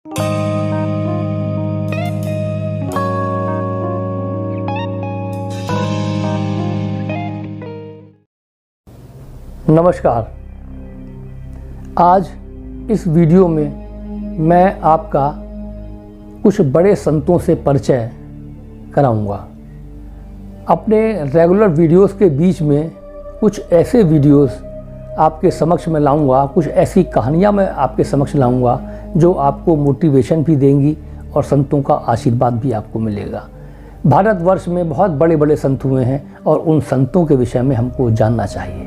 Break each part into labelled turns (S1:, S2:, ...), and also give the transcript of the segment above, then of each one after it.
S1: नमस्कार। आज इस वीडियो में मैं आपका कुछ बड़े संतों से परिचय कराऊंगा। अपने रेगुलर वीडियोस के बीच में कुछ ऐसे वीडियोस आपके समक्ष में लाऊंगा, कुछ ऐसी कहानियां मैं आपके समक्ष लाऊंगा जो आपको मोटिवेशन भी देंगी और संतों का आशीर्वाद भी आपको मिलेगा। भारतवर्ष में बहुत बड़े बड़े संत हुए हैं और उन संतों के विषय में हमको जानना चाहिए।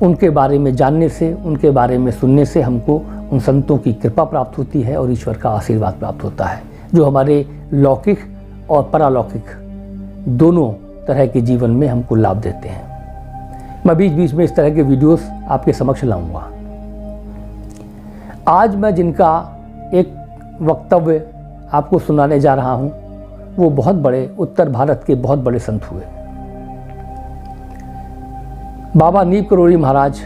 S1: उनके बारे में जानने से, उनके बारे में सुनने से हमको उन संतों की कृपा प्राप्त होती है और ईश्वर का आशीर्वाद प्राप्त होता है, जो हमारे लौकिक और परालौकिक दोनों तरह के जीवन में हमको लाभ देते हैं। मैं बीच बीच में इस तरह के वीडियोस आपके समक्ष लाऊंगा। आज मैं जिनका एक वक्तव्य आपको सुनाने जा रहा हूं, वो बहुत बड़े उत्तर भारत के बहुत बड़े संत हुए। बाबा नीम करोली महाराज,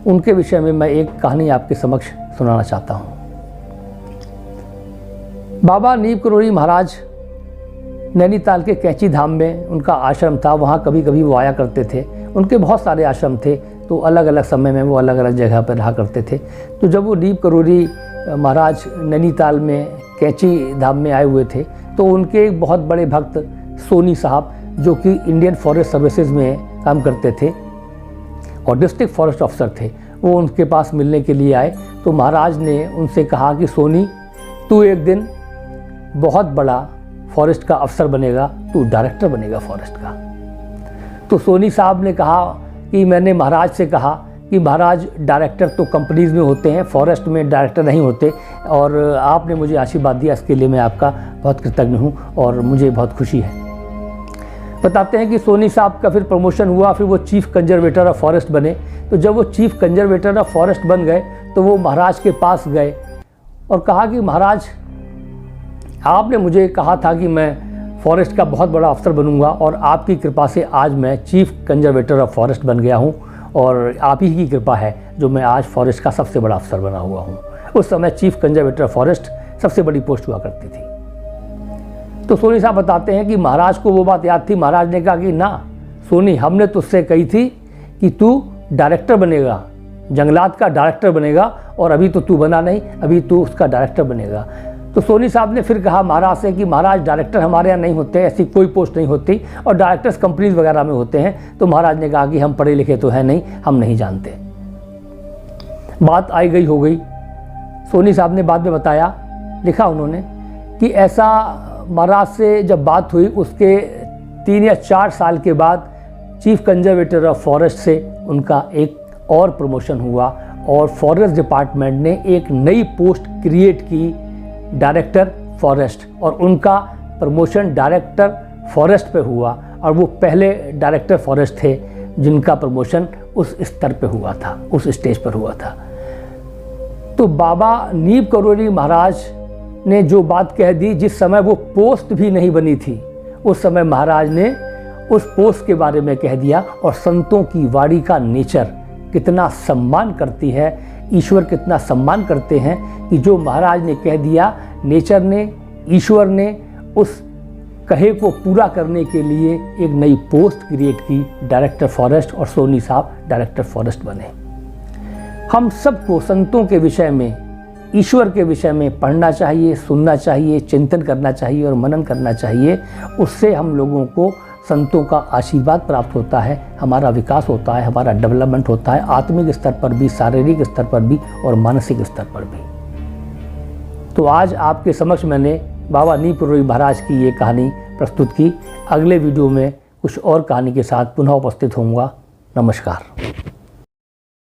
S1: उनके विषय में मैं एक कहानी आपके समक्ष सुनाना चाहता हूँ। बाबा नीम करोली महाराज नैनीताल के कैंची धाम में उनका आश्रम था। वहाँ कभी कभी वो आया करते थे। उनके बहुत सारे आश्रम थे, तो अलग अलग समय में वो अलग अलग जगह पर रहा करते थे। तो जब वो नीम करोली महाराज नैनीताल में कैंची धाम में आए हुए थे, तो उनके एक बहुत बड़े भक्त सोनी साहब, जो कि इंडियन फॉरेस्ट सर्विसेज में काम करते थे और डिस्ट्रिक्ट फॉरेस्ट ऑफिसर थे, वो उनके पास मिलने के लिए आए। तो महाराज ने उनसे कहा कि सोनी, तू एक दिन बहुत बड़ा फॉरेस्ट का अफसर बनेगा, तू डायरेक्टर बनेगा फॉरेस्ट का। तो सोनी साहब ने कहा कि मैंने महाराज से कहा कि महाराज, डायरेक्टर तो कंपनीज में होते हैं, फॉरेस्ट में डायरेक्टर नहीं होते, और आपने मुझे आशीर्वाद दिया, इसके लिए मैं आपका बहुत कृतज्ञ हूँ और मुझे बहुत खुशी है। बताते हैं कि सोनी साहब का फिर प्रमोशन हुआ, फिर वो चीफ कंजर्वेटर ऑफ फॉरेस्ट बने। तो जब वो चीफ कंजर्वेटर ऑफ फॉरेस्ट बन गए, तो वो महाराज के पास गए और कहा कि महाराज, आपने मुझे कहा था कि मैं फॉरेस्ट का बहुत बड़ा अफसर बनूंगा, और आपकी कृपा से आज मैं चीफ कंजर्वेटर ऑफ फॉरेस्ट बन गया हूं, और आप ही की कृपा है जो मैं आज फॉरेस्ट का सबसे बड़ा अफसर बना हुआ हूँ। उस समय चीफ कंजर्वेटर ऑफ फॉरेस्ट सबसे बड़ी पोस्ट हुआ करती थी। तो सोनी साहब बताते हैं कि महाराज को वो बात याद थी। महाराज ने कहा कि ना सोनी, हमने तुझसे कही थी कि तू डायरेक्टर बनेगा, जंगलात का डायरेक्टर बनेगा, और अभी तो तू बना नहीं, अभी तू उसका डायरेक्टर बनेगा। तो सोनी साहब ने फिर कहा महाराज से कि महाराज, डायरेक्टर हमारे यहाँ नहीं होते, ऐसी कोई पोस्ट नहीं होती, और डायरेक्टर्स कंपनीज वगैरह में होते हैं। तो महाराज ने कहा कि हम पढ़े लिखे तो हैं नहीं, हम नहीं जानते। बात आई गई हो गई। सोनी साहब ने बाद में बताया, लिखा उन्होंने कि ऐसा महाराज से जब बात हुई, उसके 3 या 4 साल के बाद चीफ कंजर्वेटर ऑफ फॉरेस्ट से उनका एक और प्रमोशन हुआ, और फॉरेस्ट डिपार्टमेंट ने एक नई पोस्ट क्रिएट की, डायरेक्टर फॉरेस्ट, और उनका प्रमोशन डायरेक्टर फॉरेस्ट पे हुआ। और वो पहले डायरेक्टर फॉरेस्ट थे जिनका प्रमोशन उस स्तर पे हुआ था, उस स्टेज पर हुआ था। तो बाबा नीम करोली महाराज ने जो बात कह दी, जिस समय वो पोस्ट भी नहीं बनी थी, उस समय महाराज ने उस पोस्ट के बारे में कह दिया। और संतों की वाणी का नेचर कितना सम्मान करती है, ईश्वर कितना सम्मान करते हैं कि जो महाराज ने कह दिया, नेचर ने, ईश्वर ने उस कहे को पूरा करने के लिए एक नई पोस्ट क्रिएट की, डायरेक्टर फॉरेस्ट, और सोनी साहब डायरेक्टर फॉरेस्ट बने। हम सबको संतों के विषय में, ईश्वर के विषय में पढ़ना चाहिए, सुनना चाहिए, चिंतन करना चाहिए और मनन करना चाहिए। उससे हम लोगों को संतों का आशीर्वाद प्राप्त होता है, हमारा विकास होता है, हमारा डेवलपमेंट होता है, आत्मिक स्तर पर भी, शारीरिक स्तर पर भी और मानसिक स्तर पर भी। तो आज आपके समक्ष मैंने बाबा नीम करोली महाराज की ये कहानी प्रस्तुत की। अगले वीडियो में कुछ और कहानी के साथ पुनः उपस्थित होऊंगा। नमस्कार।